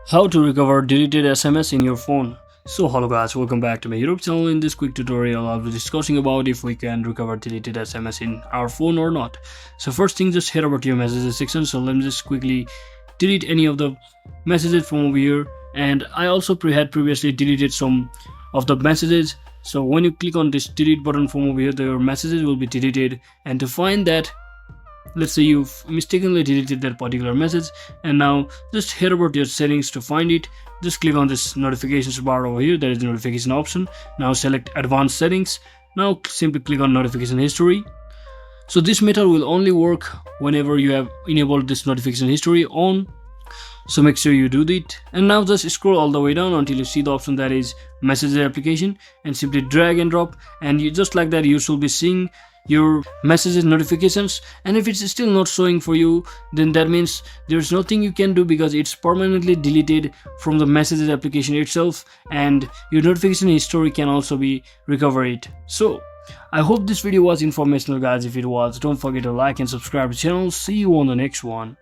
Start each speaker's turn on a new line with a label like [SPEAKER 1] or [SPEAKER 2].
[SPEAKER 1] How to recover deleted SMS in your phone. So hello guys, welcome back to my YouTube channel. In this quick tutorial I'll be discussing about if we can recover deleted SMS in our phone or not. So first thing, just head over to your messages section. So let me just quickly delete any of the messages from over here, and I also had previously deleted some of the messages. So when you click on this delete button from over here, your messages will be deleted. And to find that, let's say you've mistakenly deleted that particular message, and now just head over to your settings to find it. Just click on this notifications bar over here, there is the notification option. Now select advanced settings. Now simply click on notification history. So this method will only work whenever you have enabled this notification history on, so make sure you do that. And now just scroll all the way down until you see the option that is messages application, and simply drag and drop, and you just like that you should be seeing your messages notifications. And if it's still not showing for you, then that means there's nothing you can do, because it's permanently deleted from the messages application itself, and your notification history can also be recovered. So I hope this video was informational guys. If it was, don't forget to like and subscribe to the channel. See you on the next one.